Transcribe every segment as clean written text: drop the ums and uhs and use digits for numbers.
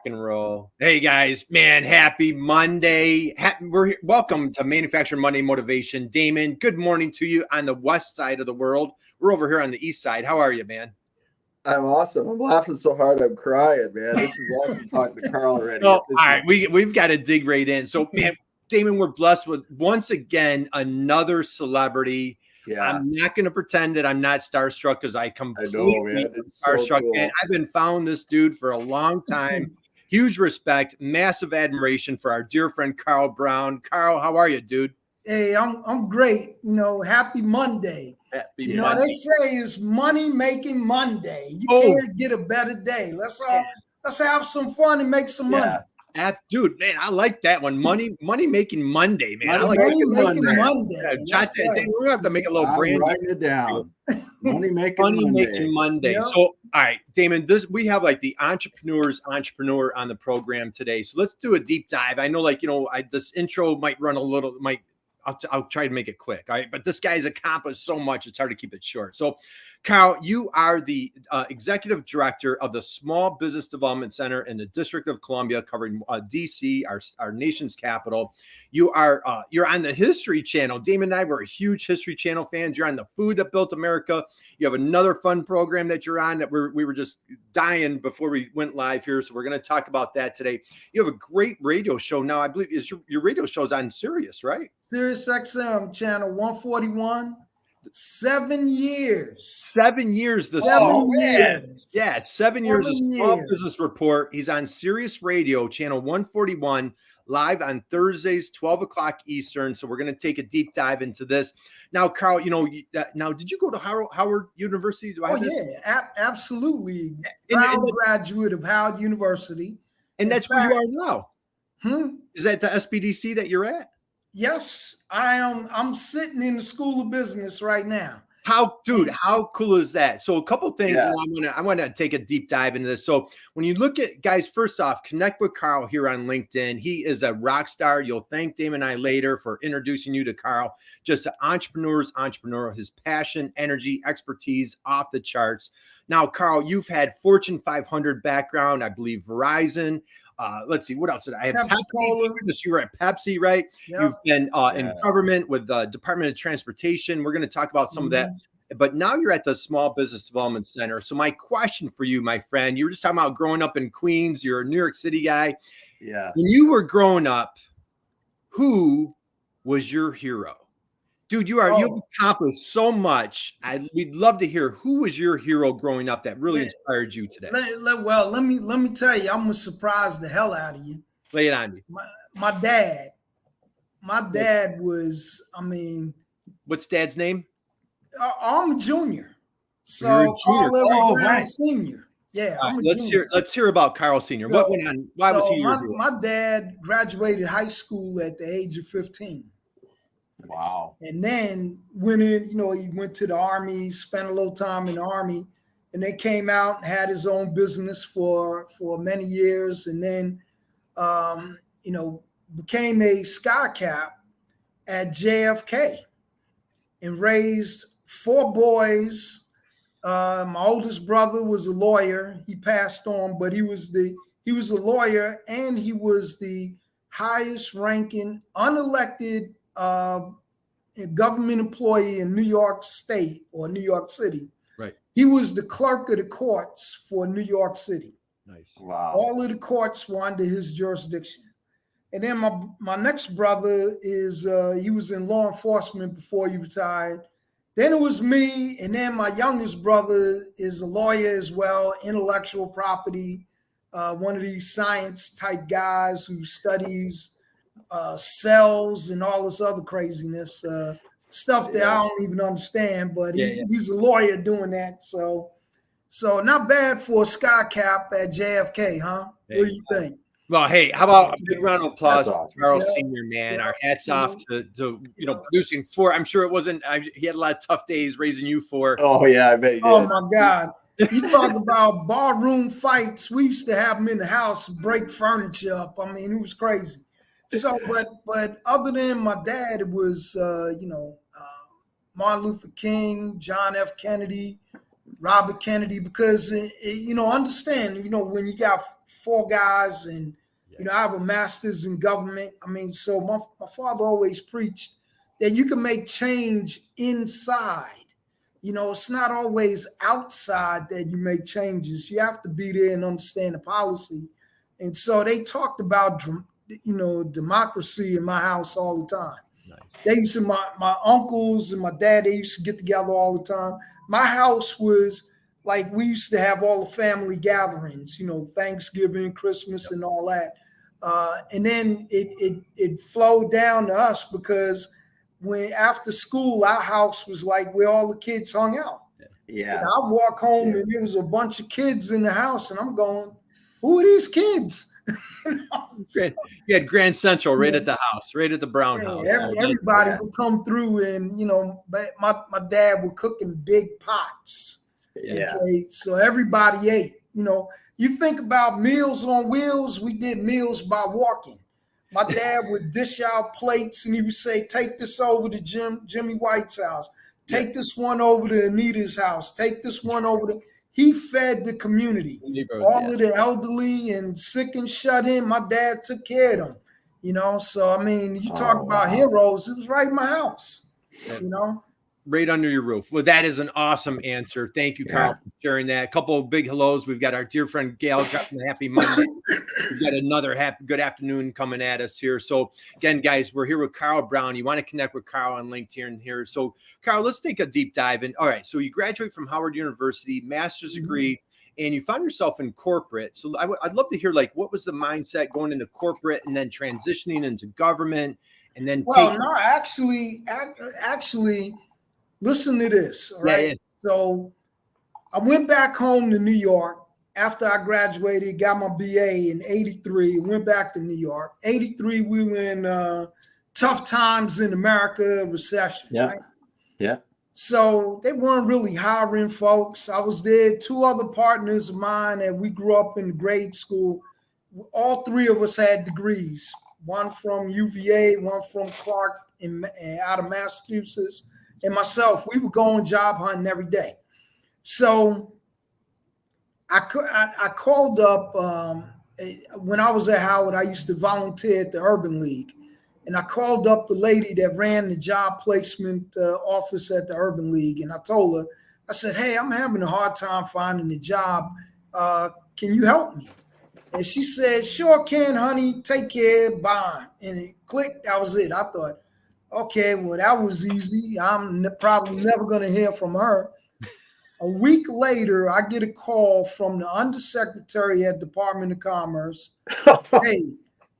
And roll. Hey guys, man, happy Monday. Welcome to Manufacturing Monday Motivation. Damon, good morning to you on the west side of the world. We're over here on the east side. How are you, man? I'm awesome. I'm laughing so hard I'm crying, man. This is awesome talking to Carl already. All right, we've got to dig right in. So, man, Damon, we're blessed with once again another celebrity. Yeah. I'm not going to pretend that I'm not starstruck because I completely am starstruck. So cool. And I've been following this dude for a long time. Huge respect, massive admiration for our dear friend Carl Brown. Carl, how are you, dude? Hey, I'm great. Happy Monday. Happy Monday. They say it's money making Monday. You can't get a better day. Let's have some fun and make some money. Dude, man, I like that one. Money making Monday, man. Money making Monday. We're gonna have to make a little brand. Writing it down. Money making Monday. Yep. So, all right, Damon, we have like the entrepreneur on the program today. So let's do a deep dive. I know, this intro might run a little. I'll try to make it quick. All right. But this guy's accomplished so much, it's hard to keep it short. So, Carl, you are the executive director of the Small Business Development Center in the District of Columbia, covering DC, our nation's capital. You're on the History Channel. Damon and I were huge History Channel fans. You're on the Food That Built America. You have another fun program that you're on that we were just dying before we went live here. So we're going to talk about that today. You have a great radio show now. I believe your radio show is on Sirius, right? Sirius XM channel 141. 7 years. 7 years. Yeah, 7 years of Small Business Report. He's on Sirius Radio, channel 141, live on Thursdays, 12 o'clock Eastern. So we're going to take a deep dive into this. Now, Carl, now did you go to Howard University? Absolutely. Proud graduate of Howard University. And that's where you are now. Is that the SBDC that you're at? Yes, I am. I'm sitting in the School of Business right now. How cool is that? So a couple things, and I want to take a deep dive into this. So when you look at guys, first off, connect with Carl here on LinkedIn. He is a rock star. You'll thank Damon and I later for introducing you to Carl. Just an entrepreneur, his passion, energy, expertise off the charts. Now, Carl, you've had Fortune 500 background, I believe Verizon. Let's see, what else did I have? Pepsi. You were at Pepsi, right? Yep. You've been in government with the Department of Transportation. We're going to talk about some of that. But now you're at the Small Business Development Center. So my question for you, my friend, you were just talking about growing up in Queens. You're a New York City guy. Yeah. When you were growing up, who was your hero? Dude, you've accomplished so much. We'd love to hear, who was your hero growing up that really inspired you today? Let me tell you, I'm gonna surprise the hell out of you. Lay it on me. My dad was, what's Dad's name? I'm a junior. So Carl right. Senior. Yeah. Let's hear about Carl Senior. What went on? Why was he your hero? My dad graduated high school at the age of 15. Wow. And then went in, he went to the Army, spent a little time in the Army, and then came out and had his own business for many years. And then, became a sky cap at JFK and raised 4 boys. My oldest brother was a lawyer. He passed on, but he was a lawyer, and he was the highest ranking unelected a government employee in New York State or New York City. Right. He was the clerk of the courts for New York City. Nice. Wow. All of the courts were under his jurisdiction. And then my next brother he was in law enforcement before he retired. Then it was me. And then my youngest brother is a lawyer as well, intellectual property, one of these science type guys who studies cells and all this other craziness, stuff that I don't even understand, but he's a lawyer doing that. So not bad for a sky cap at JFK, huh? What do you think? Well, hey, how about a big round of applause for Carl Senior, man. Our hats off to producing 4. I'm sure it wasn't. He had a lot of tough days raising you 4. Oh yeah, I bet he did. Oh my God. You talk about barroom fights. We used to have them in the house, break furniture up. It was crazy. So, but other than my dad, it was, Martin Luther King, John F. Kennedy, Robert Kennedy, because, understand, when you got 4 guys, and I have a master's in government. I mean, so my father always preached that you can make change inside. It's not always outside that you make changes. You have to be there and understand the policy. And so they talked about, democracy in my house all the time. Nice. They used to, my uncles and my dad, they used to get together all the time. My house was like, we used to have all the family gatherings, Thanksgiving, Christmas, and all that. And then it flowed down to us because when after school, our house was like where all the kids hung out. Yeah. And I walk home and there was a bunch of kids in the house, and I'm going, who are these kids? You had Grand Central right at the house, right at the Brown house. Everybody would come through, and my dad would cook in big pots. Yeah. Okay, so everybody ate. You think about Meals on Wheels, we did meals by walking. My dad would dish out plates, and he would say, take this over to Jimmy White's house. Take this one over to Anita's house. Take this one over to... He fed the community. All of the elderly and sick and shut in, my dad took care of them. So, I mean, you talk about heroes, it was right in my house, Right under your roof. Well, that is an awesome answer. Thank you, Carl, for sharing that. A couple of big hellos. We've got our dear friend Gail dropping a happy Monday. We've got another good afternoon coming at us here. So again, guys, we're here with Carl Brown. You want to connect with Carl on LinkedIn here. So Carl, let's take a deep dive in. All right. So you graduate from Howard University, master's degree, and you found yourself in corporate. So I'd love to hear, like, what was the mindset going into corporate and then transitioning into government and then actually, listen to this, all right? Yeah. So I went back home to New York after I graduated, got my BA in 83, went back to New York. 83, we were in tough times in America, recession, right? Yeah. So they weren't really hiring folks. I was there, 2 other partners of mine that we grew up in grade school. All 3 of us had degrees, one from UVA, one from Clark out of Massachusetts. And myself, we were going job hunting every day. So I called up, when I was at Howard, I used to volunteer at the Urban League. And I called up the lady that ran the job placement office at the Urban League. And I told her, I said, hey, I'm having a hard time finding a job. Can you help me? And she said, sure can, honey. Take care. Bye. And it clicked. That was it. I thought, okay, well, that was easy. I'm probably never going to hear from her. A week later, I get a call from the undersecretary at Department of Commerce. Hey,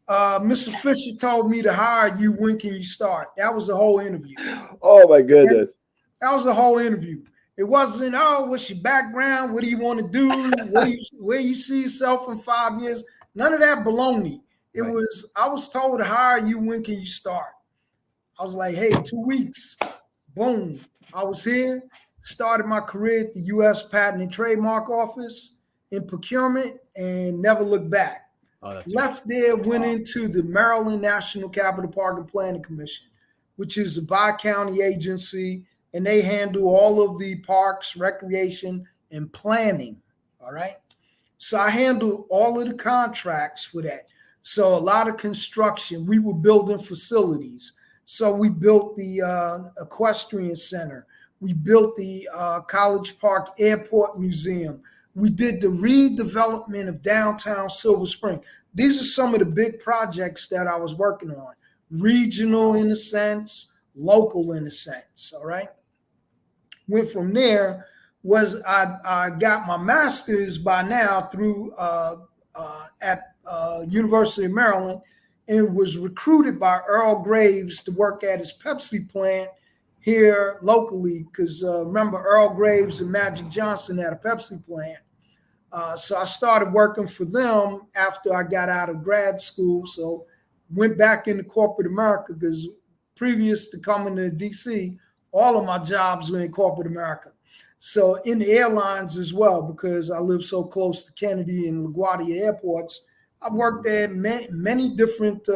Mr. Fisher told me to hire you. When can you start? That was the whole interview. Oh, my goodness. That was the whole interview. It wasn't, what's your background? What do you want to do? Where you see yourself in 5 years? None of that baloney. It was, I was told to hire you. When can you start? I was like, hey, 2 weeks. Boom. I was here, started my career at the U.S. Patent and Trademark Office in procurement and never looked back. Left there, went into the Maryland National Capital Park and Planning Commission, which is a bi-county agency, and they handle all of the parks, recreation, and planning, all right? So I handled all of the contracts for that. So a lot of construction. We were building facilities. So we built the Equestrian Center. We built the College Park Airport Museum. We did the redevelopment of downtown Silver Spring. These are some of the big projects that I was working on. Regional in a sense, local in a sense, all right? Went from there, I got my master's by now through at University of Maryland, and was recruited by Earl Graves to work at his Pepsi plant here locally, because remember, Earl Graves and Magic Johnson had a Pepsi plant. So I started working for them after I got out of grad school. So went back into corporate America, because previous to coming to DC, all of my jobs were in corporate America. So in the airlines as well, because I live so close to Kennedy and LaGuardia airports, I worked at many different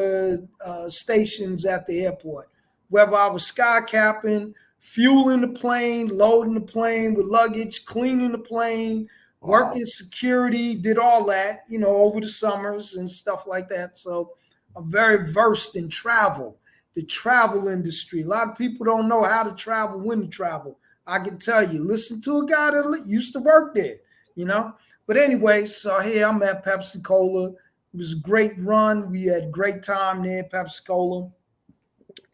stations at the airport, whether I was sky capping, fueling the plane, loading the plane with luggage, cleaning the plane, Working security, did all that, over the summers and stuff like that. So I'm very versed in travel, the travel industry. A lot of people don't know how to travel, when to travel. I can tell you, listen to a guy that used to work there, But anyway, so here I'm at Pepsi Cola. It was a great run. We had a great time there, Pepsi Cola.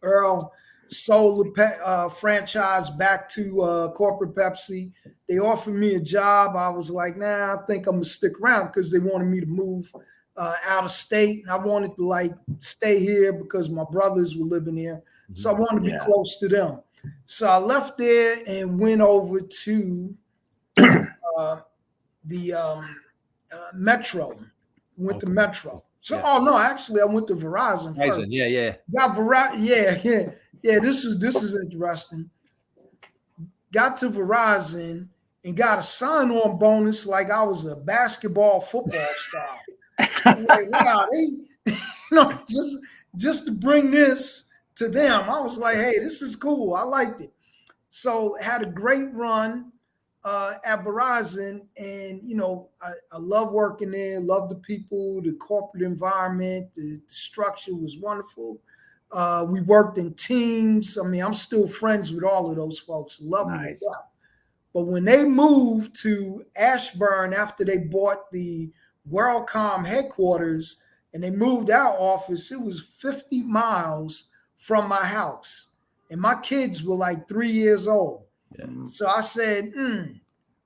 Earl sold the franchise back to corporate Pepsi. They offered me a job. I was like, nah, I think I'm going to stick around because they wanted me to move out of state. And I wanted to stay here because my brothers were living here. So I wanted to be close to them. So I left there and went over to the Metro. Went to Metro. So, actually, I went to Verizon first. Yeah. Got Verizon. Yeah. This is interesting. Got to Verizon and got a sign-on bonus like I was a basketball, football star. Like, wow, just to bring this to them, I was like, hey, this is cool. I liked it. So had a great run at Verizon, and I love working there, love the people, the corporate environment, the structure was wonderful. We worked in teams. I mean, I'm still friends with all of those folks. Love them. Nice. But when they moved to Ashburn after they bought the WorldCom headquarters and they moved our office, it was 50 miles from my house. And my kids were like 3 years old. Yeah. So I said,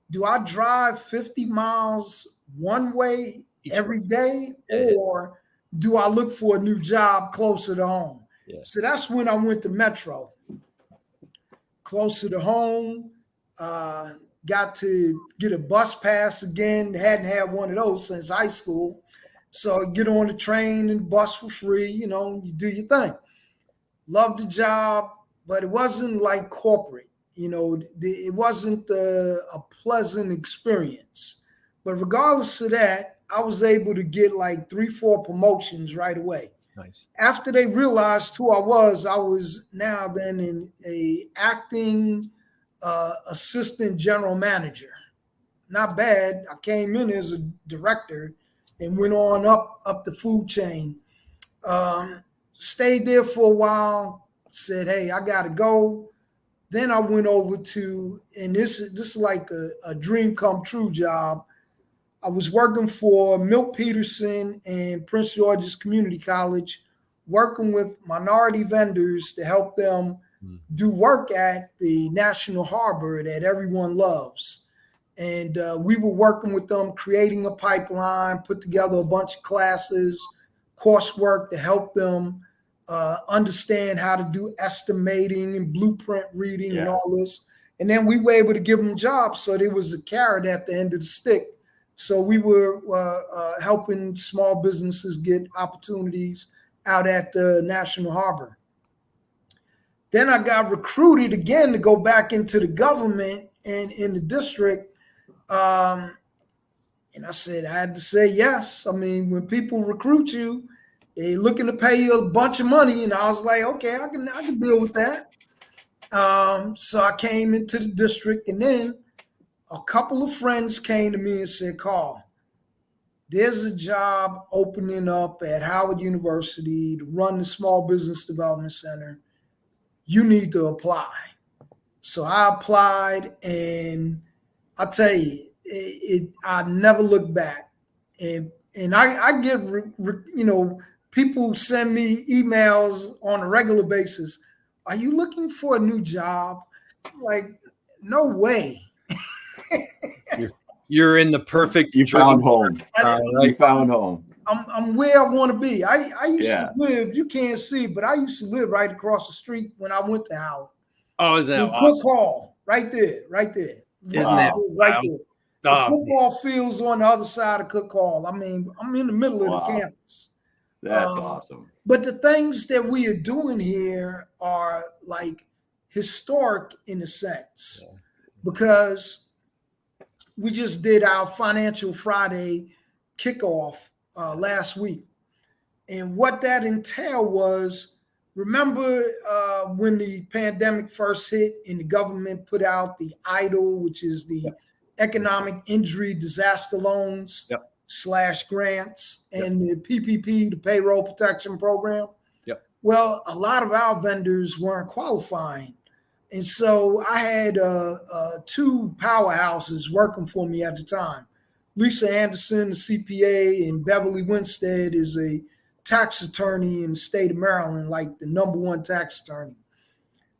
do I drive 50 miles one way every day, or do I look for a new job closer to home? Yeah. So that's when I went to Metro. Closer to home, got to get a bus pass again. Hadn't had one of those since high school. So get on the train and bus for free, you do your thing. Loved the job, but it wasn't like corporate. It wasn't a pleasant experience. But regardless of that, I was able to get like 3-4 promotions right away. Nice. After they realized who I was now then in a acting assistant general manager. Not bad. I came in as a director and went on up the food chain. Stayed there for a while, said, hey, I got to go. Then I went over to, and this is like a dream come true job. I was working for Milk Peterson and Prince George's Community College, working with minority vendors to help them do work at the National Harbor that everyone loves. And we were working with them, creating a pipeline, put together a bunch of classes, coursework to help them understand how to do estimating and blueprint reading and all this. And then we were able to give them jobs. So there was a carrot at the end of the stick. So we were helping small businesses get opportunities out at the National Harbor. Then I got recruited again to go back into the government and in the district. And I said, I had to say yes. I mean, when people recruit you, they're looking to pay you a bunch of money. And I was like, okay, I can deal with that. So I came into the district, and then a couple of friends came to me and said, Carl, there's a job opening up at Howard University to run the Small Business Development Center. You need to apply. So I applied, and I tell you, I never looked back. And I get, people send me emails on a regular basis. Are you looking for a new job? Like, no way. You're in the perfect. You found home. You found home. I'm where I want to be. I used to live. You can't see, but I used to live right across the street when I went to Howard. Oh, is that awesome? Cook Hall, right there. Isn't that right there? The football field's on the other side of Cook Hall. I mean, I'm in the middle of the campus. That's awesome. But the things that we are doing here are like historic in a sense, because we just did our Financial Friday kickoff last week. And what that entailed was, remember when the pandemic first hit and the government put out the EIDL, which is the economic injury disaster loans / grants, and the PPP, the payroll protection program. Well, a lot of our vendors weren't qualifying. And so I had 2 powerhouses working for me at the time. Lisa Anderson, the CPA, and Beverly Winstead is a tax attorney in the state of Maryland, like the #1 tax attorney.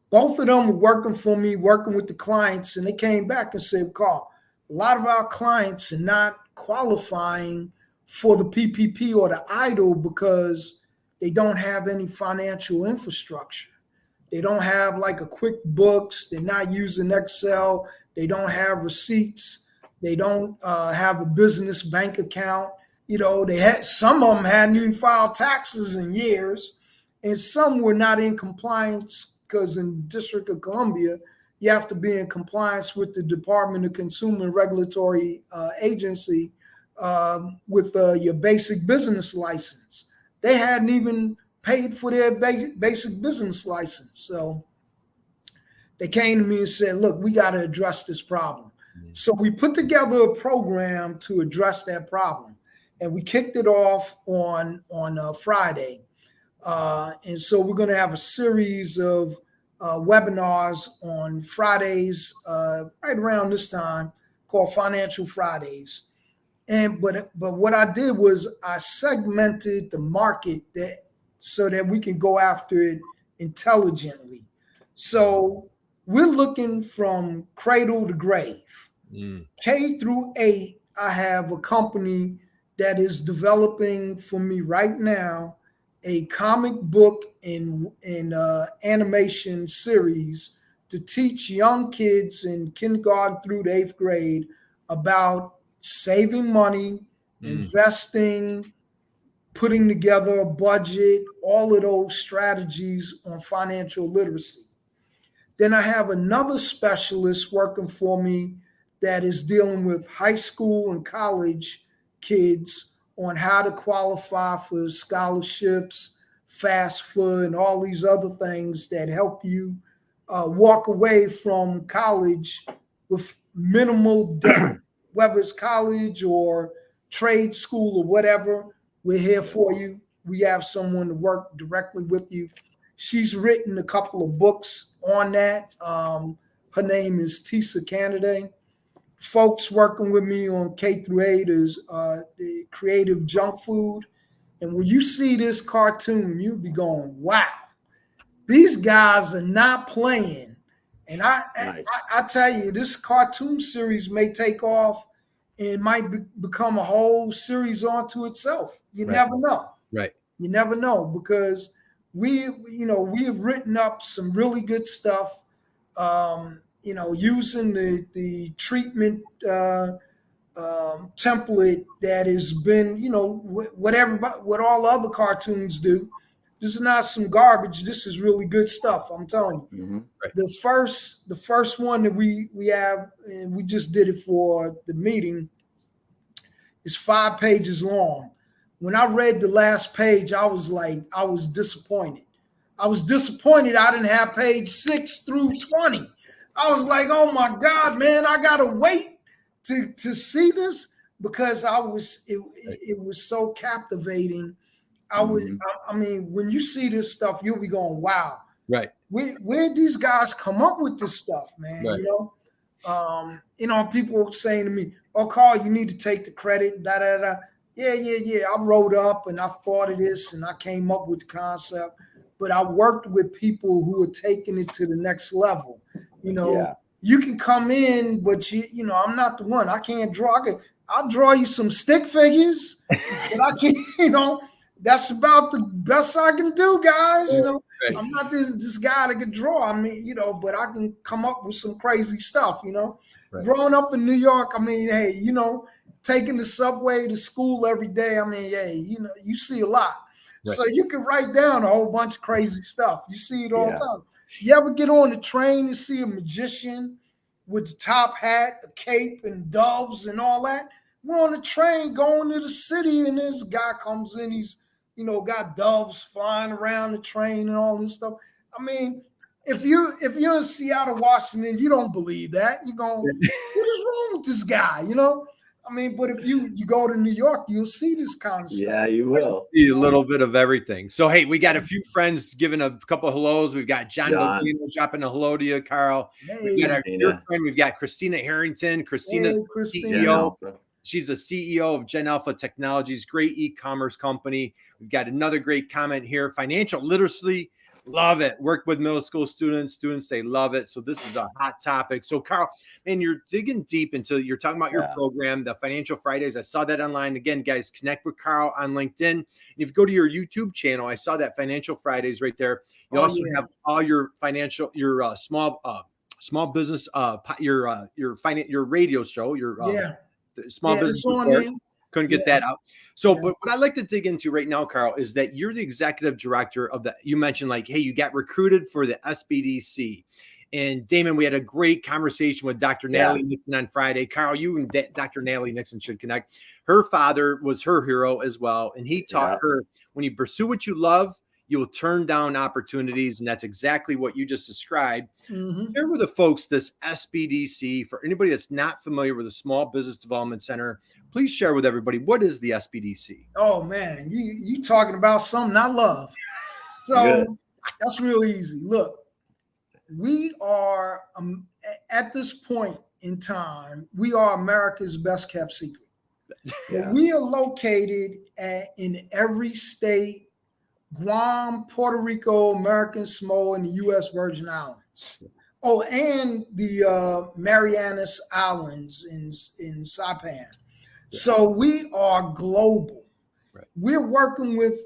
Both of them were working for me, working with the clients, and they came back and said, Carl, a lot of our clients are not qualifying for the PPP or the EIDL because they don't have any financial infrastructure. They don't have like a QuickBooks. They're not using Excel. They don't have receipts. They don't have a business bank account. You know, they had, some of them hadn't even filed taxes in years, and some were not in compliance because in District of Columbia, you have to be in compliance with the Department of Consumer Regulatory Agency with your basic business license. They hadn't even paid for their basic business license. So they came to me and said, look, we got to address this problem. So we put together a program to address that problem. And we kicked it off on Friday. And so we're going to have a series of webinars on Fridays, right around this time, called Financial Fridays. But what I did was I segmented the market so that we can go after it intelligently. So we're looking from cradle to grave. K through 8, I have a company that is developing for me right now a comic book and animation series to teach young kids in kindergarten through the 8th grade about saving money, investing, putting together a budget, all of those strategies on financial literacy. Then I have another specialist working for me that is dealing with high school and college kids on how to qualify for scholarships, FAFSA, and all these other things that help you walk away from college with minimal debt, whether it's college or trade school or whatever. We're here for you. We have someone to work directly with you. She's written a couple of books on that. Her name is Tisa Canaday. Folks working with me on K through 8 is the Creative Junk Food. And when you see this cartoon, you'll be going, wow, these guys are not playing. And I tell you, this cartoon series may take off and might become a whole series onto itself. You never know. Right. You never know, because we have written up some really good stuff, using the treatment template that has been, what all other cartoons do. This is not some garbage. This is really good stuff. I'm telling you. Mm-hmm. Right. The first one that we have, and we just did it for the meeting, is 5 pages long. When I read the last page, I was disappointed. I was disappointed I didn't have page 6 through 20. I was like, oh my God, man, I gotta wait to see this, because it was so captivating. I mean, when you see this stuff, you'll be going, wow. Right. Where'd these guys come up with this stuff, man? Right. People were saying to me, oh, Carl, you need to take the credit, da, da, da. Yeah. I wrote up and I thought of this and I came up with the concept, but I worked with people who are taking it to the next level. You can come in, but I'm not the one. I can't draw. I'll draw you some stick figures, but I can't, that's about the best I can do, guys. Right. I'm not this guy that can draw. I mean, but I can come up with some crazy stuff, Right. Growing up in New York, I mean, hey, taking the subway to school every day, I mean, hey, you see a lot. Right. So you can write down a whole bunch of crazy stuff. You see it all the time. You ever get on the train and see a magician with the top hat, a cape, and doves and all that? We're on the train going to the city, and this guy comes in, he's got doves flying around the train and all this stuff. I mean, if you're in Seattle, Washington, you don't believe that. You're going, what is wrong with this guy? You know? I mean, but if you go to New York, you'll see this kind of stuff. Yeah, you will. See a little bit of everything. So, hey, we got a few friends giving a couple of hellos. We've got John Baldino dropping a hello to you, Carl. Hey, we got our dear friend. We've got Christina Harrington. Christina's CEO. She's the CEO of Gen Alpha Technologies, great e-commerce company. We've got another great comment here. Financial literacy. Love it. Work with middle school students. They love it. So this is a hot topic. So Carl, man, you're digging deep into, you're talking about your program, the Financial Fridays. I saw that online. Again, guys, connect with Carl on LinkedIn. And if you go to your YouTube channel, I saw that Financial Fridays right there. You also have all your financial, your small business, your radio show, your small business report. Couldn't get that out. So, but what I'd like to dig into right now, Carl, is that you're the executive director of you mentioned like, hey, you got recruited for the SBDC. And Damon, we had a great conversation with Dr. Natalie Nixon on Friday. Carl, you and Dr. Natalie Nixon should connect. Her father was her hero as well. And he taught her, when you pursue what you love, you will turn down opportunities. And that's exactly what you just described. Share with the folks this SBDC. For anybody that's not familiar with the Small Business Development Center, please share with everybody, what is the SBDC? Oh, man, you talking about something I love. So that's real easy. Look, we are, at this point in time, we are America's best kept secret. We are located in every state, Guam, Puerto Rico, American Samoa, and the U.S. Virgin Islands. Oh, and the Marianas Islands in Saipan. So we are global. We're working with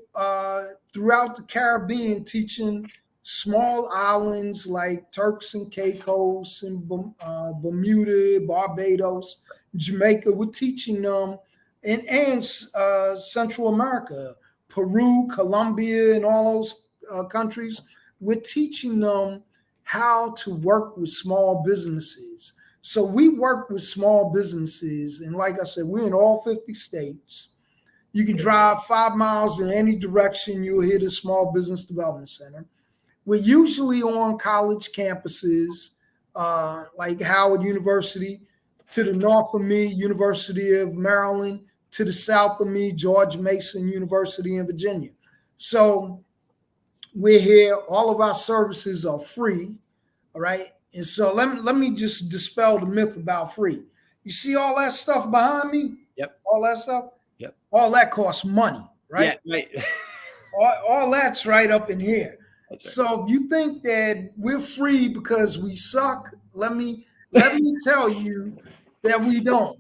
throughout the Caribbean, teaching small islands like Turks and Caicos and Bermuda, Barbados, Jamaica. We're teaching them, and Central America, Peru, Colombia, and all those countries. We're teaching them how to work with small businesses. So we work with small businesses. And like I said, we're in all 50 states. You can drive 5 miles in any direction, you'll hit a Small Business Development Center. We're usually on college campuses like Howard University, to the north of me, University of Maryland, to the south of me, George Mason University in Virginia. So we're here. All of our services are free. All right. And so let me just dispel the myth about free. You see all that stuff behind me? Yep. All that stuff? Yep. All that costs money, right? Yeah, right. all that's right up in here. That's right. So if you think that we're free because we suck, let me tell you that we don't.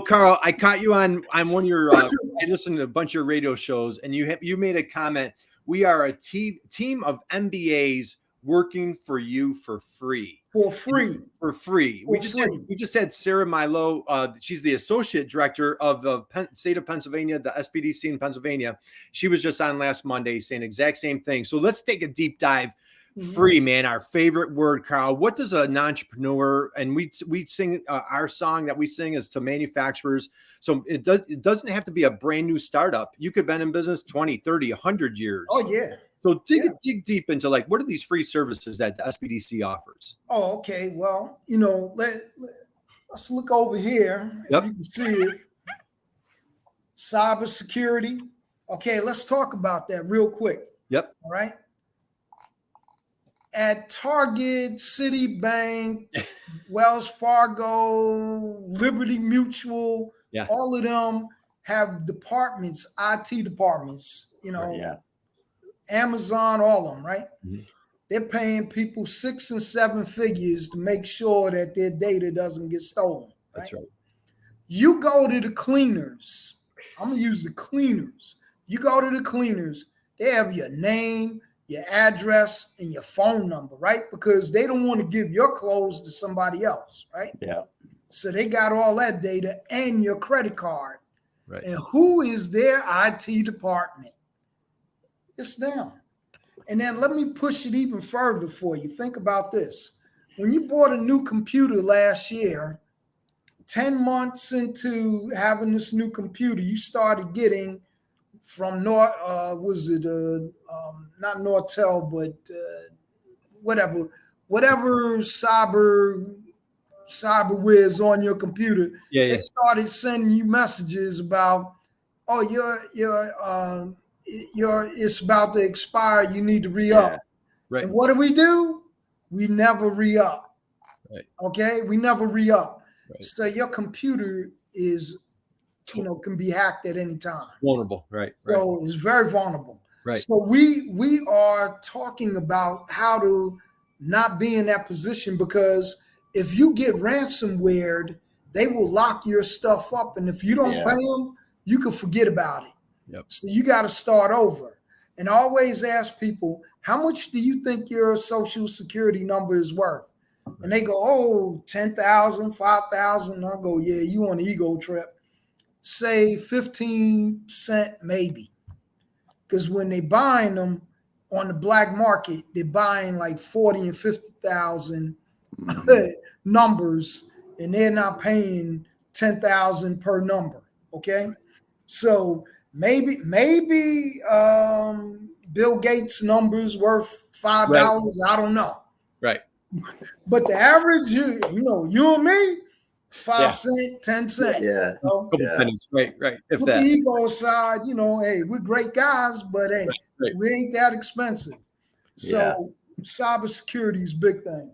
Carl, I caught you on one of your. I listened to a bunch of your radio shows, and you made a comment. We are a team of MBAs working for you for free. For free. We just had Sarah Milo. She's the associate director of the state of Pennsylvania, the SBDC in Pennsylvania. She was just on last Monday saying the exact same thing. So let's take a deep dive. Free, man, our favorite word, Carl. What does an entrepreneur, and we sing our song that we sing is to manufacturers. So it doesn't have to be a brand new startup. You could have been in business 20, 30, 100 years. Oh, yeah. So dig deep into like, what are these free services that the SBDC offers? Oh, okay. Well, let's look over here. Yep. You can see it. Cybersecurity. Okay, let's talk about that real quick. Yep. All right. At Target, Citibank, Wells Fargo, Liberty Mutual, all of them have departments, IT departments, Amazon, all of them, right? Mm-hmm. They're paying people 6 and 7 figures to make sure that their data doesn't get stolen. Right? That's right. You go to the cleaners. I'm going to use the cleaners. You go to the cleaners, they have your name, your address, and your phone number, right? Because they don't want to give your clothes to somebody else, right? Yeah. So they got all that data and your credit card. Right. And who is their IT department? It's them. And then let me push it even further for you. Think about this. When you bought a new computer last year, 10 months into having this new computer, you started getting from North, not Nortel, but whatever cyberware is on your computer. They started sending you messages about, oh, it's about to expire. You need to re-up. Yeah. Right. And what do? We never re-up. Right. Okay, we never re-up. Right. So your computer is, can be hacked at any time. Vulnerable, right? So it's very vulnerable. Right. So we are talking about how to not be in that position, because if you get ransomwared, they will lock your stuff up, and if you don't pay them, you can forget about it. Yep. So you got to start over. And I always ask people, how much do you think your social security number is worth? And they go, oh, 10,000, 5,000. I go, yeah, you on an ego trip. Say 15 cent maybe. Because when they buying them on the black market, they're buying like 40 and 50,000 numbers, and they're not paying 10,000 per number. Okay. So maybe Bill Gates' numbers worth $5. Right. I don't know. Right. But the average, you and me, 5 cent, 10 cent. Yeah. Couple pennies. Right. If the ego aside, hey, we're great guys, but hey, we ain't that expensive. So cybersecurity is a big thing.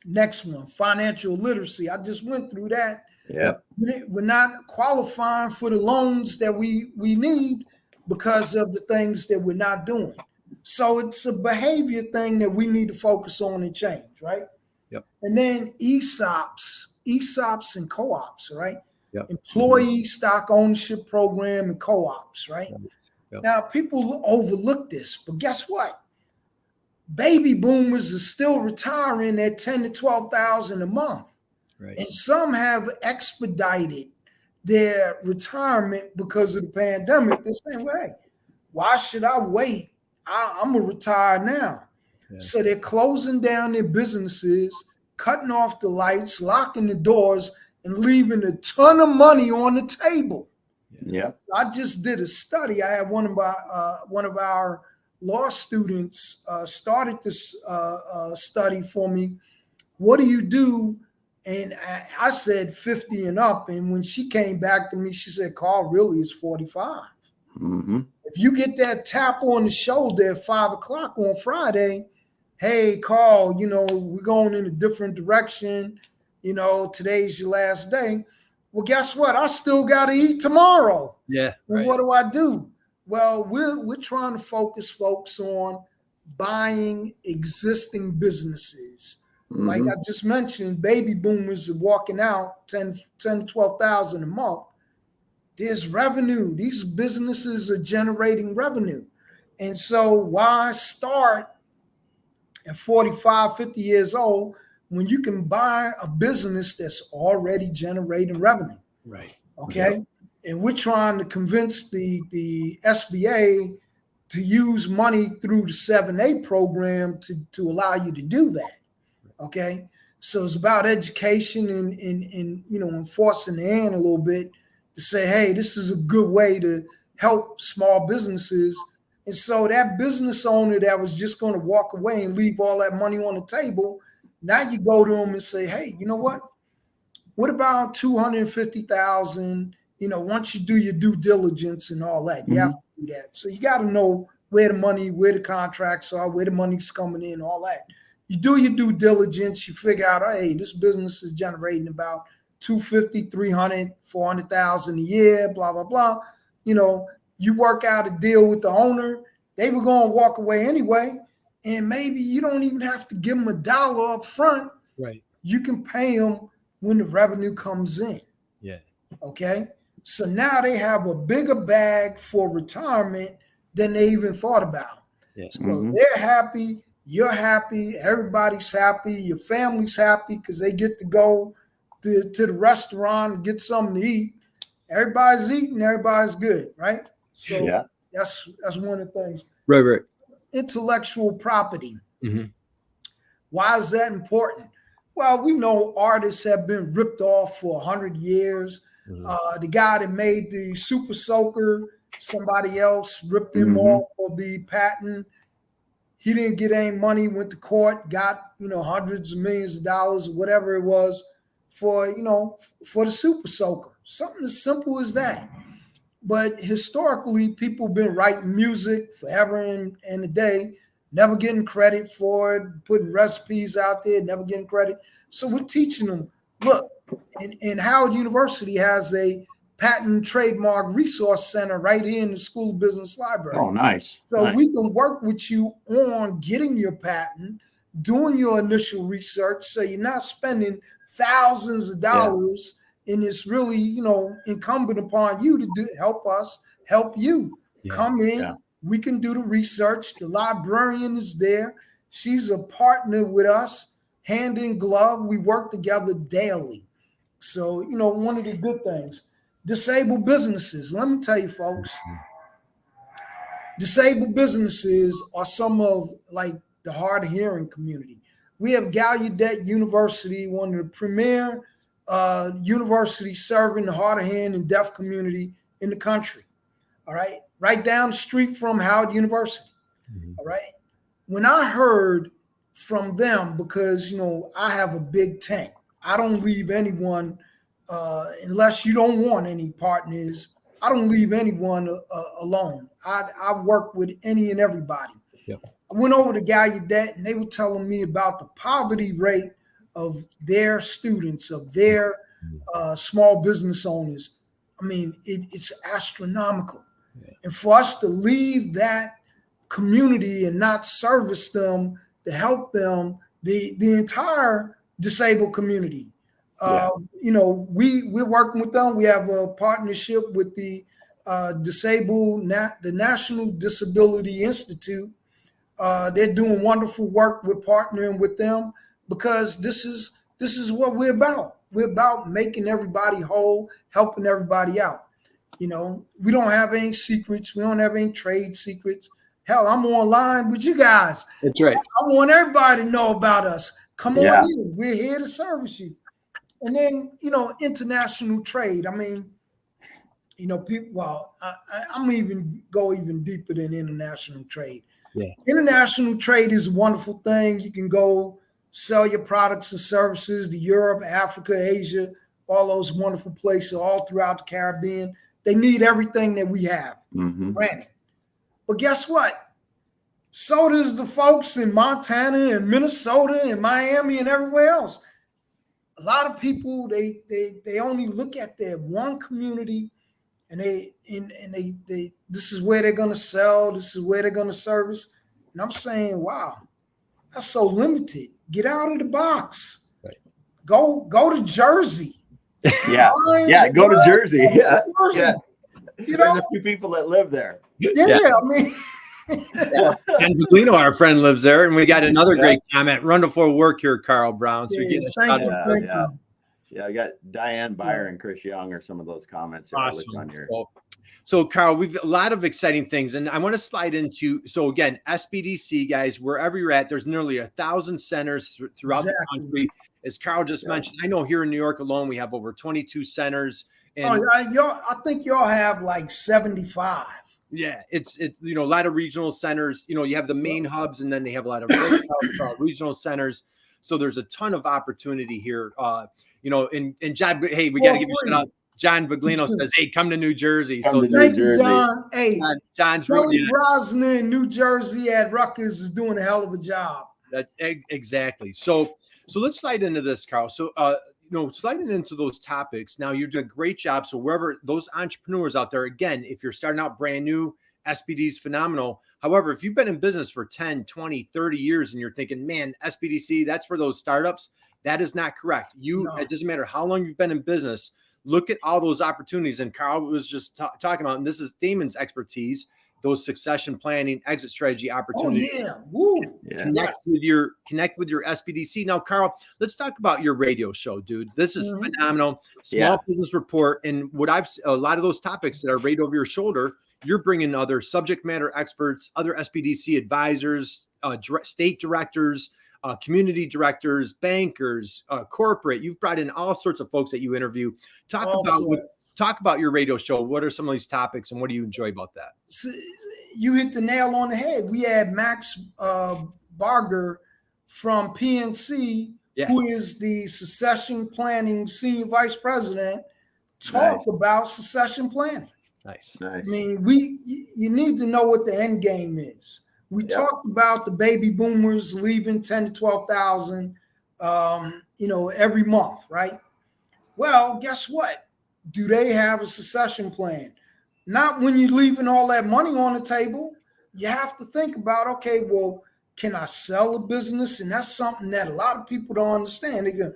Next one, financial literacy. I just went through that. Yeah. We're not qualifying for the loans that we need because of the things that we're not doing. So it's a behavior thing that we need to focus on and change, right? Yep. And then ESOPs and co-ops, right? Yep. Employee stock ownership program and co-ops, right? Yep. Now, people overlook this, but guess what? Baby boomers are still retiring at 10 to 12,000 a month. Right. And some have expedited their retirement because of the pandemic. They're saying, well, hey, why should I wait? I'm going to retire now. Yeah. So they're closing down their businesses, cutting off the lights, locking the doors, and leaving a ton of money on the table. Yeah. I just did a study. I had one of our law students started this study for me. What do you do? And I said 50 and up. And when she came back to me, she said, Carl, really is 45. Mm-hmm. If you get that tap on the shoulder at 5 o'clock on Friday, hey, Carl, we're going in a different direction. Today's your last day. Well, guess what? I still got to eat tomorrow. Yeah. Right. What do I do? Well, we're trying to focus folks on buying existing businesses. Mm-hmm. Like I just mentioned, baby boomers are walking out 10 to 12,000 a month. There's revenue. These businesses are generating revenue. And so why start at 45, 50 years old when you can buy a business that's already generating revenue? Right. Okay. Yep. And we're trying to convince the SBA to use money through the 7A program to allow you to do that. Okay. So it's about education and enforcing the hand a little bit to say, hey, this is a good way to help small businesses. And so that business owner that was just going to walk away and leave all that money on the table, now you go to them and say, hey, you know what? What about 250,000? Once you do your due diligence and all that, you have to do that. So you got to know where the contracts are, where the money's coming in, all that. You do your due diligence, you figure out, hey, this business is generating about 250, 300, 400,000 a year, blah, blah, blah. You work out a deal with the owner. They were going to walk away anyway. And maybe you don't even have to give them $1 up front. Right. You can pay them when the revenue comes in. Yeah. Okay. So now they have a bigger bag for retirement than they even thought about. Yes. So they're happy. You're happy. Everybody's happy. Your family's happy because they get to go to the restaurant and get something to eat. Everybody's eating. Everybody's good, right? So that's one of the things. Right. Intellectual property. Mm-hmm. Why is that important? Well, we know artists have been ripped off for 100 years. Mm-hmm. The guy that made the Super Soaker, somebody else ripped him off of the patent. He didn't get any money, went to court, got, hundreds of millions of dollars, whatever it was for the super soaker. Something as simple as that. But historically, people have been writing music forever and a day, never getting credit for it, putting recipes out there, never getting credit. So we're teaching them, look, and Howard University has a patent trademark resource center right here in the School of Business Library. Oh, nice. So we can work with you on getting your patent, doing your initial research, so you're not spending thousands of dollars, and it's really, incumbent upon you to help us help you. Come in, we can do the research. The librarian is there. She's a partner with us, hand in glove. We work together daily. So, one of the good things. Disabled businesses. Let me tell you, folks, disabled businesses are some of the hard of hearing community. We have Gallaudet University, one of the premier universities serving the hard of hearing and deaf community in the country. All right. Right down the street from Howard University. All right. When I heard from them, because, I have a big tank, I don't leave anyone unless you don't want any partners. I don't leave anyone alone. I work with any and everybody. Yep. I went over to Gallaudet and they were telling me about the poverty rate of their students, of their small business owners. I mean, it's astronomical. Yeah. And for us to leave that community and not service them, to help them, the entire disabled community. We're working with them. We have a partnership with the the National Disability Institute. They're doing wonderful work. We're partnering with them because this is what we're about. We're about making everybody whole, helping everybody out. We don't have any secrets. We don't have any trade secrets. Hell, I'm online with you guys. That's right. I want everybody to know about us. Come on in. We're here to service you. And then, international trade. I mean, people, well, I'm even go even deeper than international trade. Yeah. International trade is a wonderful thing. You can go sell your products and services to Europe, Africa, Asia, all those wonderful places all throughout the Caribbean. They need everything that we have. Granted. But guess what? So does the folks in Montana and Minnesota and Miami and everywhere else. A lot of people, they only look at their one community and they this is where they're going to sell. This is where they're going to service. And I'm saying, wow, that's so limited. Get out of the box. Right. Go to Jersey. Yeah. Go to Jersey. Yeah. There's a few people that live there. I mean, and Baglino, our friend, lives there, and we got another great comment. Wonderful work here, Carl Brown. So thank you. I got Diane Byer and Chris Young or some of those comments. Awesome. On here. So, Carl, we've a lot of exciting things, and I want to slide into. So again, SBDC guys, wherever you're at, there's nearly 1,000 centers throughout the country. As Carl just mentioned, I know here in New York alone, we have over 22 centers. And I think y'all have like 75. Yeah, it's a lot of regional centers. You have the main hubs, and then they have a lot of regional centers. So there's a ton of opportunity here. And John, hey, we got to give you a shout out. John Baglino says, "Hey, come to New Jersey." Thank you, John. Hey, John's really Brosnan in New Jersey at Rutgers is doing a hell of a job. Exactly. So let's slide into this, Carl. So sliding into those topics. Now you're doing a great job. So wherever those entrepreneurs out there, again, if you're starting out brand new, SBD is phenomenal. However, if you've been in business for 10, 20, 30 years and you're thinking, man, SBDC, that's for those startups, that is not correct. It doesn't matter how long you've been in business. Look at all those opportunities. And Carl was just talking about, and this is Damon's expertise, those succession planning, exit strategy opportunities. Oh, yeah. Woo. Connect with your SBDC. Now, Carl, let's talk about your radio show, dude. This is phenomenal. Small Business Report. And a lot of those topics that are right over your shoulder, you're bringing other subject matter experts, other SBDC advisors, state directors, community directors, bankers, corporate. You've brought in all sorts of folks that you interview. Talk about talk about your radio show. What are some of these topics and what do you enjoy about that? So you hit the nail on the head. We had Max Barger from PNC, who is the succession planning senior vice president, talk about succession planning. Nice. I mean, you need to know what the end game is. We talked about the baby boomers leaving 10 to 12,000, every month, right? Well, guess what? Do they have a succession plan? Not when you're leaving all that money on the table. You have to think about, okay, well, can I sell a business? And that's something that a lot of people don't understand. They go,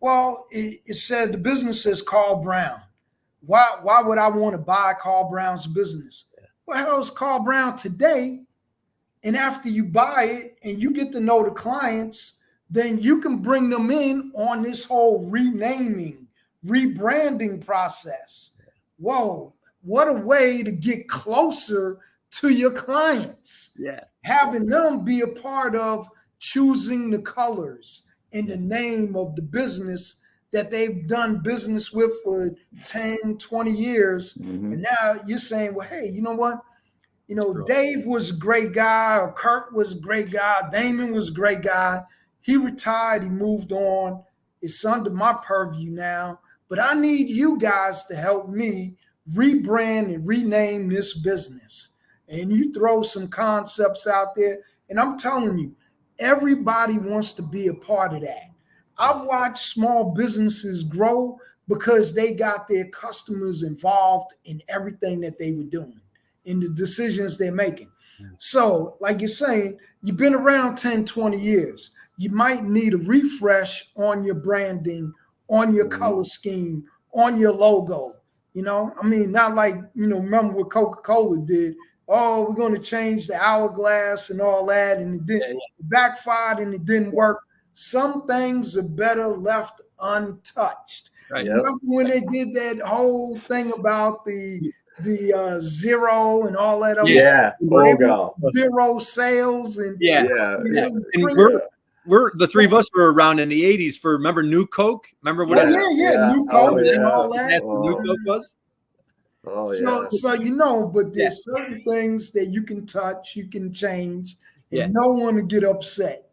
well, it said the business says Carl Brown. Why would I want to buy Carl Brown's business? Well, hell is Carl Brown today? And after you buy it and you get to know the clients, then you can bring them in on this whole renaming, rebranding process. Whoa, what a way to get closer to your clients. Yeah. Having them be a part of choosing the colors and the name of the business that they've done business with for 10, 20 years. Mm-hmm. And now you're saying, well, hey, you know what? Dave was a great guy, or Kurt was a great guy, Damon was a great guy. He retired, he moved on. It's under my purview now, but I need you guys to help me rebrand and rename this business. And you throw some concepts out there, and I'm telling you, everybody wants to be a part of that. I've watched small businesses grow because they got their customers involved in everything that they were doing, in the decisions they're making. So, like you're saying, you've been around 10, 20 years. You might need a refresh on your branding, on your color scheme, on your logo. Not like, remember what Coca-Cola did. Oh, we're going to change the hourglass and all that. And it didn't backfired and it didn't work. Some things are better left untouched. Right. Remember when they did that whole thing about the zero and all that? Zero sales and And we're the three of us were around in the 80s for, remember New Coke? Remember what? New Coke and all that. That's what New Coke was. But there's certain things that you can touch, you can change, and no one will get upset,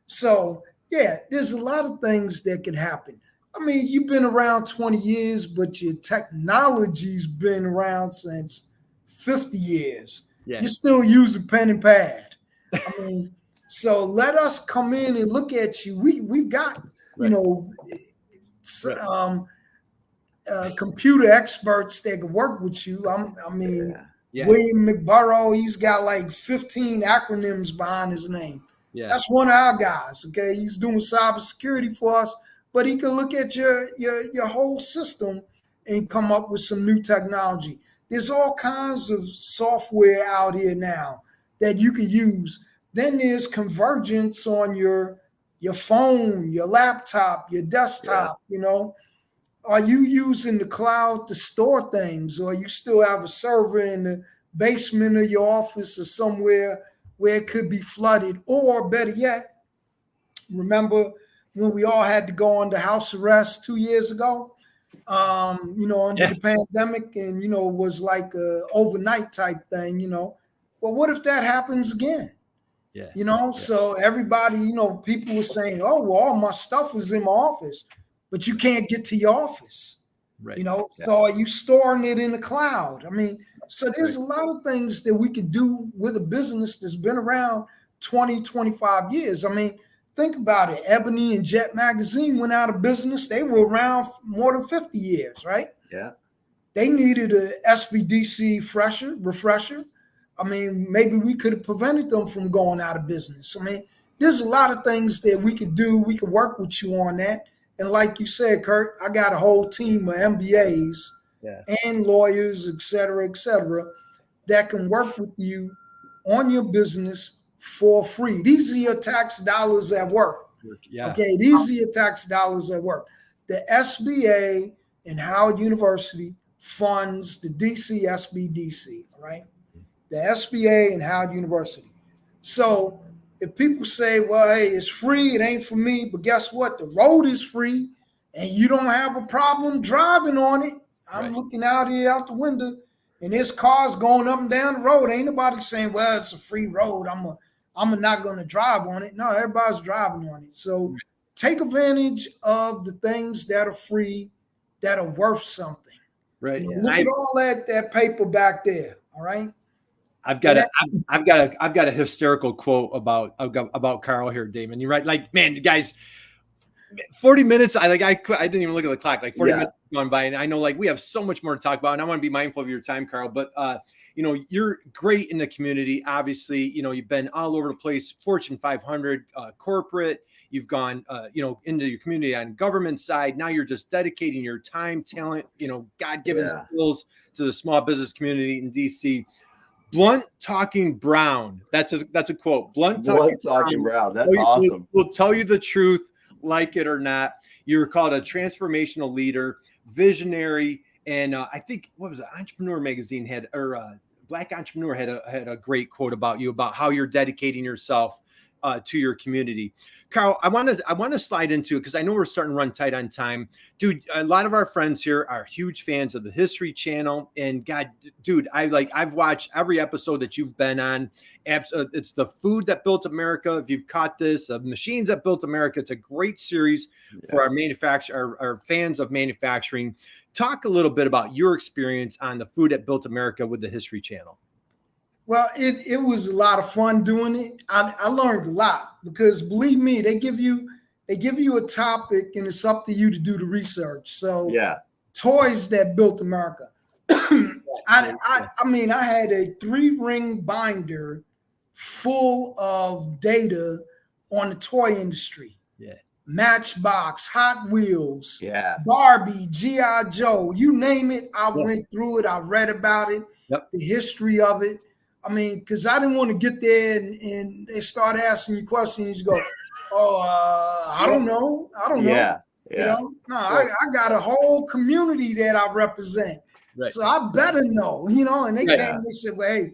So, there's a lot of things that can happen. I mean, you've been around 20 years, but your technology's been around since 50 years. Yeah. You're still using pen and pad. I mean, so let us come in and look at you. We've got, computer experts that can work with you. William McBurrow, he's got like 15 acronyms behind his name. Yeah. That's one of our guys. Okay. He's doing cybersecurity for us, but he can look at your whole system and come up with some new technology. There's all kinds of software out here now that you can use. Then there's convergence on your phone, your laptop, your desktop, Are you using the cloud to store things, or you still have a server in the basement of your office or somewhere where it could be flooded? Or better yet, remember when we all had to go under house arrest 2 years ago, under the pandemic, and, it was like a overnight type thing, Well, what if that happens again? Yeah. So everybody, people were saying, oh, well, all my stuff is in my office, but you can't get to your office, right? So are you storing it in the cloud? I mean, so there's a lot of things that we can do with a business that's been around 20, 25 years. I mean, think about it. Ebony and Jet Magazine went out of business. They were around for more than 50 years, right? Yeah. They needed a SBDC refresher. I mean, maybe we could have prevented them from going out of business. I mean, there's a lot of things that we could do. We could work with you on that. And like you said, Kurt, I got a whole team of MBAs and lawyers, et cetera, that can work with you on your business for free. These are your tax dollars at work. Yeah. Okay, these are your tax dollars at work. The SBA and Howard University funds the DC SBDC, right? The SBA and Howard University. So if people say, well, hey, it's free, it ain't for me, but guess what? The road is free and you don't have a problem driving on it. I'm looking out here out the window, and there's cars going up and down the road. Ain't nobody saying, well, it's a free road. I'm not going to drive on it. No, everybody's driving on it. So take advantage of the things that are free, that are worth something. Right. You know, look at all that paper back there. All right. I've got a hysterical quote about Carl here, Damon. You're right. Like, man, guys, 40 minutes. I didn't even look at the clock. Like 40 minutes gone by, and I know like we have so much more to talk about, and I want to be mindful of your time, Carl. But you know, you're great in the community. Obviously, you know, you've been all over the place. Fortune 500 corporate. You've gone, you know, into your community on government side. Now you're just dedicating your time, talent, you know, God-given skills to the small business community in DC. Blunt talking Brown. That's a quote. Blunt talking Brown. That's awesome. We'll tell you the truth, like it or not. You're called a transformational leader, visionary, and I think what was it? Entrepreneur magazine had, or Black Entrepreneur had a great quote about you, about how you're dedicating yourself to your community. Carl, I want to slide into, because I know we're starting to run tight on time. Dude, a lot of our friends here are huge fans of the History Channel, and God, dude, I've watched every episode that you've been on. It's the food that built America. If you've caught this, the machines that built America. It's a great series for our fans of manufacturing. Talk a little bit about your experience on the food that built America with the History Channel. Well, it was a lot of fun doing it. I learned a lot, because believe me, they give you a topic, and it's up to you to do the research. So toys that built America. I mean, I had a 3-ring binder full of data on the toy industry. Yeah. Matchbox, Hot Wheels, Barbie, G.I. Joe, you name it. I went through it. I read about it, the history of it. I mean, because I didn't want to get there and they start asking you questions. You go, I don't know. You know, no, I got a whole community that I represent. Right. So I better know, you know, and they came and they said, well, hey,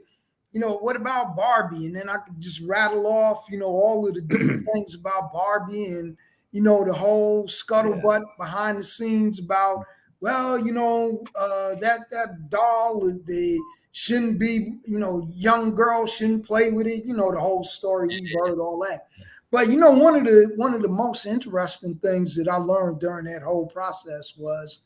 you know, what about Barbie? And then I could just rattle off, you know, all of the different things about Barbie, and, you know, the whole scuttlebutt behind the scenes about, well, you know, that doll, they shouldn't be, you know, young girls shouldn't play with it. You know, the whole story, we've heard all that. But, you know, one of the most interesting things that I learned during that whole process was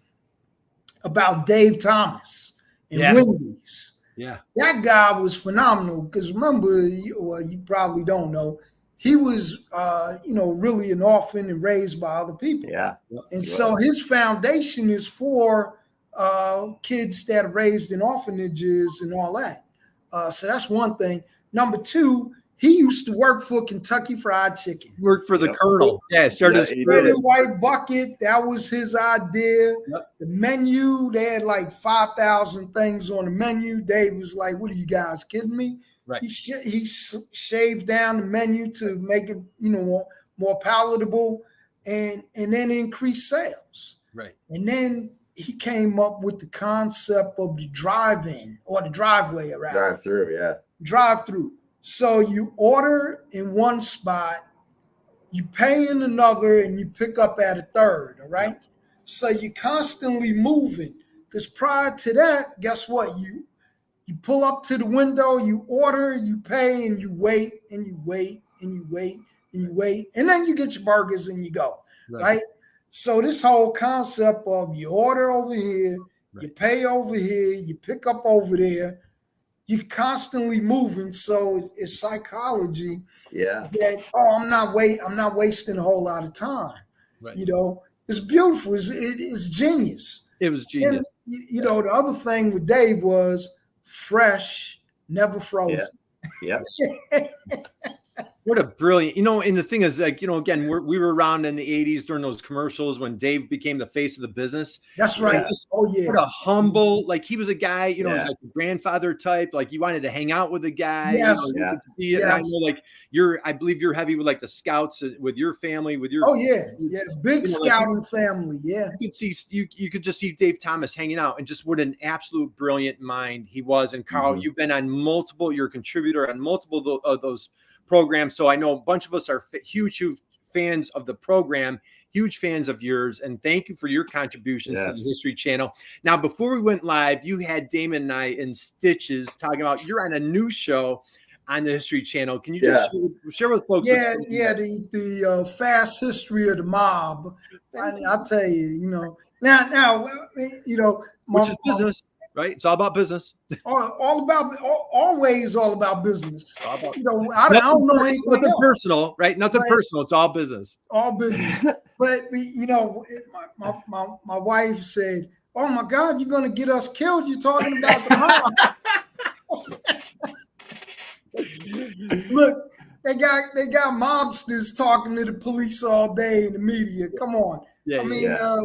about Dave Thomas and Wendy's. Yeah, that guy was phenomenal, because remember, you probably don't know, he was, you know, really an orphan and raised by other people. Yeah. And so his foundation is for kids that are raised in orphanages and all that. So that's one thing. Number two, he used to work for Kentucky Fried Chicken. Worked for the Colonel. Yeah, started Red and White Bucket. That was his idea. Yep. The menu, they had like 5,000 things on the menu. Dave was like, what are you guys kidding me? Right. He shaved down the menu to make it, you know, more palatable, and then increase sales. Right. And then he came up with the concept of the drive-in, or the driveway around. Drive-through, Drive-through. So you order in one spot, you pay in another, and you pick up at a third, all right? So you're constantly moving, because prior to that, guess what? You pull up to the window, you order, you pay, and you wait, and you wait, and you wait, and you wait, and then you get your burgers and you go, right? So this whole concept of you order over here, you pay over here, you pick up over there, you're constantly moving. So it's psychology. Yeah. That, I'm not wasting a whole lot of time. Right. You know, it's beautiful. It's genius. It was genius. And, you know, the other thing with Dave was fresh, never frozen. Yeah. What a brilliant, you know, and the thing is, like, you know, again, we were around in the 80s during those commercials when Dave became the face of the business. That's right. What a humble, like, he was a guy, you know, he was like the grandfather type, like you wanted to hang out with the guy. Yes. You know, I know, like, I believe you're heavy with like the scouts, with your family, with your big scouting family. Yeah. You could just see Dave Thomas hanging out, and just what an absolute brilliant mind he was. And Carl, you've been on you're a contributor on multiple of those programs. So I know a bunch of us are huge fans of the program, huge fans of yours, and thank you for your contributions to the Yes. History Channel. Now, before we went live, you had Damon and I in stitches talking about you're on a new show on the History Channel. Can you just share with folks? The fast history of the mob. I'll tell you, now, which is business, right? It's all about business. Always all about business. All about, I don't know anything nothing else. personal, right? Nothing personal. It's all business. All business. But my wife said, "Oh my God, you're gonna get us killed. You're talking about the mob." Look, they got mobsters talking to the police all day in the media. Come on. Yeah,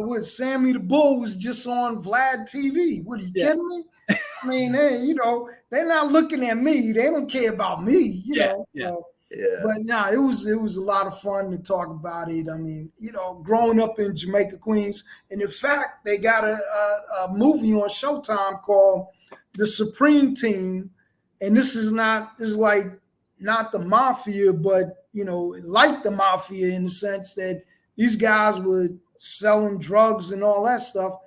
what Sammy the Bull was just on Vlad TV. What, are you kidding me? I mean, they're not looking at me. They don't care about me, know. So, but no, it was a lot of fun to talk about it. I mean, growing up in Jamaica, Queens, and in fact, they got a movie on Showtime called The Supreme Team, and this is like not the mafia, but like the mafia in the sense that these guys were selling drugs and all that stuff.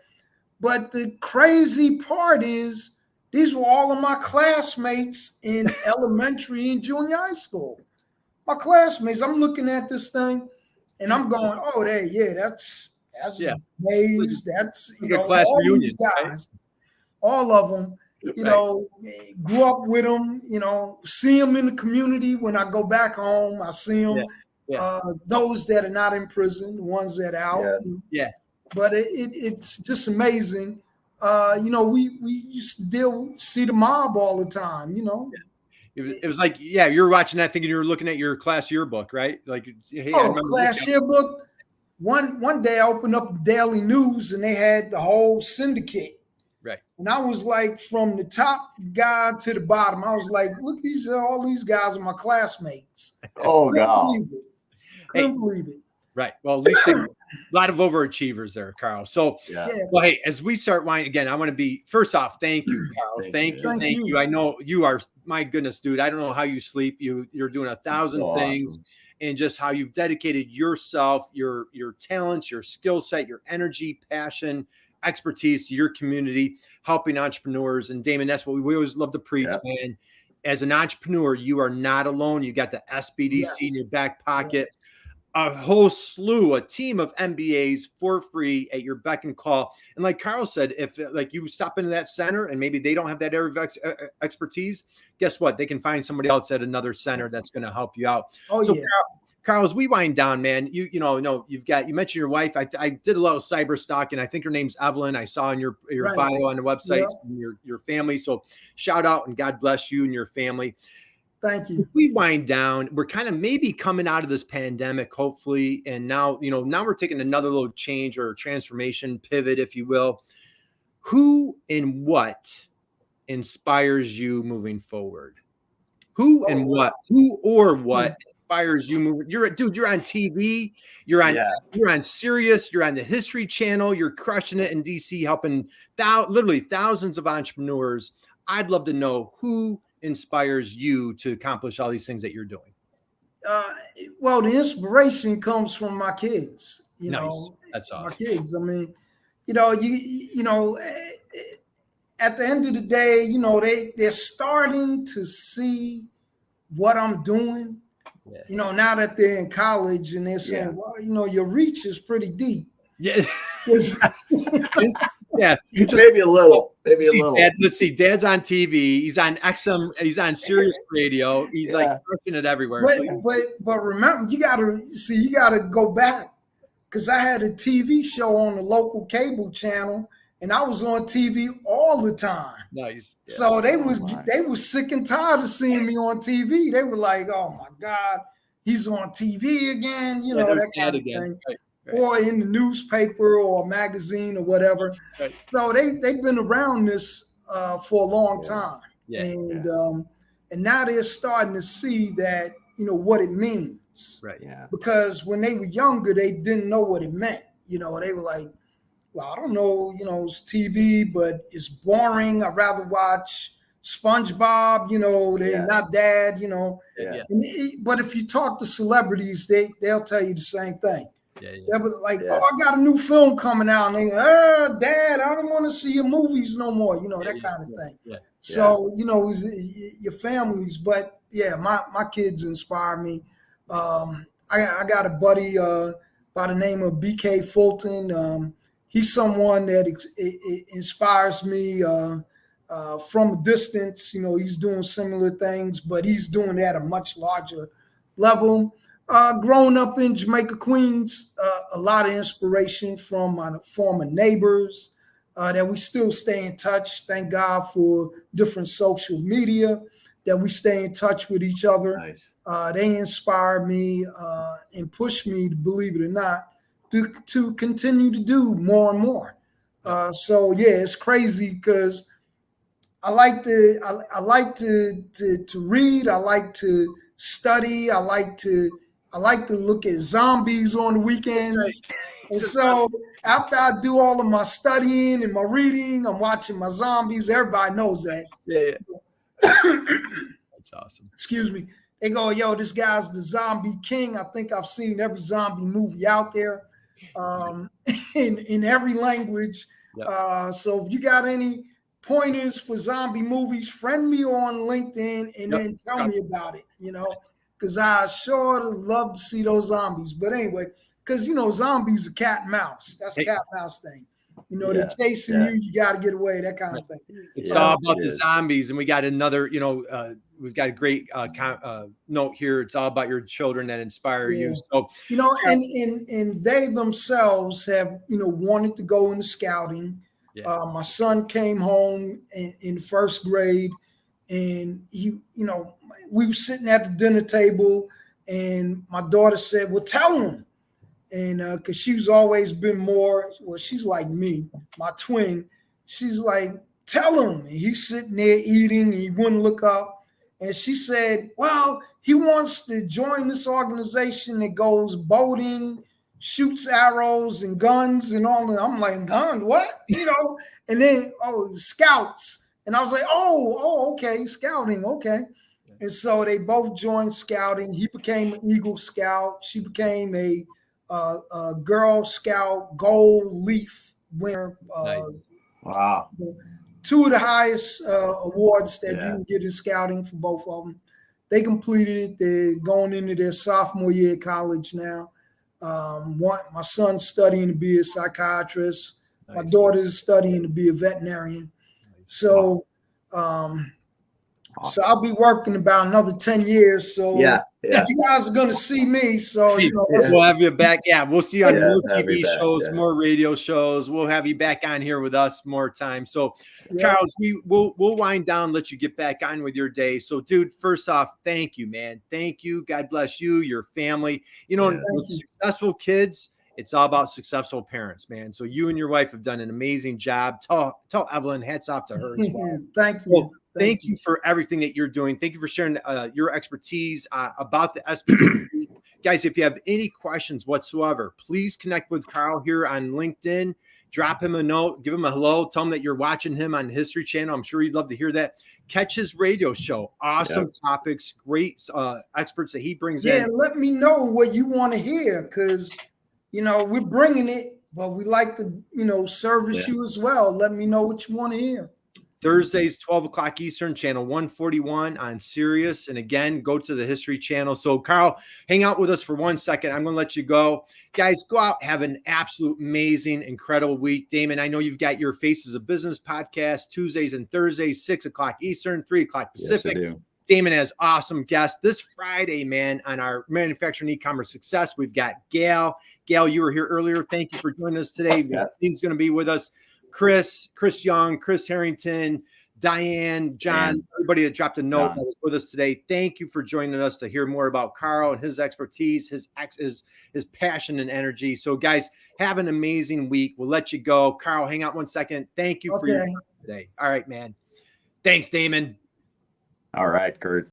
But the crazy part is these were all of my classmates in elementary and junior high school. My classmates, I'm looking at this thing and I'm going, oh, that's Mays, that's, class all reunion, these guys, right? All of them, grew up with them, see them in the community. When I go back home, I see them. Those that are not in prison, the ones that are out. Yeah. But it's just amazing. We used to see the mob all the time, It was like, you were watching that thinking you were looking at your class yearbook, right? Like, hey, class yearbook. One day I opened up the Daily News and they had the whole syndicate. Right. And I was like, from the top guy to the bottom, I was like, look, all these guys are my classmates. Oh, God. Couldn't believe it. Right. Well, at least a lot of overachievers there, Carl. So, well, hey, as we start winding again, I want to be, first off, thank you, Carl. Thank you. I know you are, my goodness, dude. I don't know how you sleep. You're doing 1,000 things. Awesome. And just how you've dedicated yourself, your talents, your skill set, your energy, passion, expertise to your community, helping entrepreneurs. And Damon, that's what we always love to preach, man. As an entrepreneur, you are not alone. You got the SBDC in your back pocket. A whole slew, a team of MBAs for free at your beck and call. And like Carl said, if like you stop into that center and maybe they don't have that area of expertise, guess what? They can find somebody else at another center that's going to help you out. Carl, as we wind down, man, you mentioned your wife. I did a little cyber stalking. I think her name's Evelyn. I saw in your bio on the website, and your family. So shout out and God bless you and your family. Thank you. If we wind down, we're kind of maybe coming out of this pandemic, hopefully. And now we're taking another little change or transformation pivot, if you will. Who and what inspires you moving forward? Who or what inspires you moving? You're on TV, you're on Sirius, you're on the History Channel, you're crushing it in DC, helping literally thousands of entrepreneurs. I'd love to know who inspires you to accomplish all these things that you're doing. Well, the inspiration comes from my kids. Nice. That's awesome. My kids. I mean, at the end of the day, they're starting to see what I'm doing. Yeah. Now that they're in college and they're saying, well, your reach is pretty deep. Yeah. Maybe a little. Dad, let's see. Dad's on TV. He's on XM. He's on Sirius Radio. He's like working it everywhere. But remember, you gotta go back, because I had a TV show on the local cable channel, and I was on TV all the time. Nice. Yeah. So they was sick and tired of seeing me on TV. They were like, "Oh my God, he's on TV again," that kind of thing. Right. Or in the newspaper or magazine or whatever. Right. So they've been around this for a long time. Yeah. And now they're starting to see that, what it means. Right. Yeah. Because when they were younger, they didn't know what it meant. They were like, well, I don't know, it's TV, but it's boring. I'd rather watch SpongeBob, they're not dad, Yeah. But if you talk to celebrities, they'll tell you the same thing. Yeah. They'll be like, oh, I got a new film coming out. And they, Dad, I don't want to see your movies no more. That kind of thing. Yeah. So, your families. But yeah, my kids inspire me. I got a buddy by the name of BK Fulton. He's someone that inspires me from a distance. He's doing similar things, but he's doing it at a much larger level. Growing up in Jamaica, Queens, a lot of inspiration from my former neighbors that we still stay in touch. Thank God for different social media that we stay in touch with each other. Nice. They inspire me and push me, to believe it or not, to continue to do more and more. So yeah, it's crazy because I like to read. I like to study. I like to look at zombies on the weekends. And so after I do all of my studying and my reading, I'm watching my zombies. Everybody knows that. Yeah. That's awesome. Excuse me. They go, yo, this guy's the zombie king. I think I've seen every zombie movie out there in every language. Yep. So if you got any pointers for zombie movies, friend me on LinkedIn and then tell me about it, because I sure love to see those zombies. But anyway, because, zombies are cat and mouse. That's a cat and mouse thing. They're chasing you. You got to get away, that kind of thing. It's all about the zombies. And we got another, we've got a great note here. It's all about your children that inspire you. So, and they themselves have, wanted to go into scouting. Yeah. My son came home in first grade, and he, we were sitting at the dinner table, and my daughter said, well, tell him. And because she's always been more, well, she's like me, my twin. She's like, tell him. And he's sitting there eating, and he wouldn't look up. And she said, well, he wants to join this organization that goes boating, shoots arrows and guns and all that. I'm like, guns, what? And then, scouts. And I was like, okay, scouting, okay. And so they both joined scouting. He became an Eagle Scout. She became a Girl Scout Gold Leaf winner. Nice. Wow. Two of the highest awards that you can get in scouting for both of them. They completed it. They're going into their sophomore year of college now. My son's studying to be a psychiatrist. Nice. My daughter is studying to be a veterinarian. So, so I'll be working about another 10 years. So you guys are going to see me. So we'll have you back. Yeah, we'll see you on more TV shows, more radio shows. We'll have you back on here with us more time. So, Charles, we'll wind down, let you get back on with your day. So, dude, first off, thank you, man. Thank you. God bless you, your family. With successful kids, it's all about successful parents, man. So you and your wife have done an amazing job. Tell Evelyn, hats off to her as well. Thank you. Well, thank you for everything that you're doing. Thank you for sharing your expertise about the SBDC. Guys, if you have any questions whatsoever, please connect with Carl here on LinkedIn. Drop him a note, give him a hello, tell him that you're watching him on History Channel. I'm sure he'd love to hear that. Catch his radio show. Awesome topics, great experts that he brings in. Yeah, let me know what you want to hear, because we're bringing it, but we like to, service you as well. Let me know what you want to hear. Thursdays, 12 o'clock Eastern, channel 141 on Sirius. And again, go to the History Channel. So, Carl, hang out with us for 1 second. I'm going to let you go. Guys, go out, have an absolute amazing, incredible week. Damon, I know you've got your Faces of Business podcast Tuesdays and Thursdays, 6 o'clock Eastern, 3 o'clock Pacific. Yes, I do. Damon has awesome guests. This Friday, man, on our Manufacturing E-Commerce Success, we've got Gail. Gail, you were here earlier. Thank you for joining us today. Steve's going to be with us. Chris Young, Chris Harrington, Diane, John, everybody that dropped a note that was with us today. Thank you for joining us to hear more about Carl and his expertise, his passion and energy. So, guys, have an amazing week. We'll let you go. Carl, hang out 1 second. Thank you for your time today. All right, man. Thanks, Damon. All right, Kurt.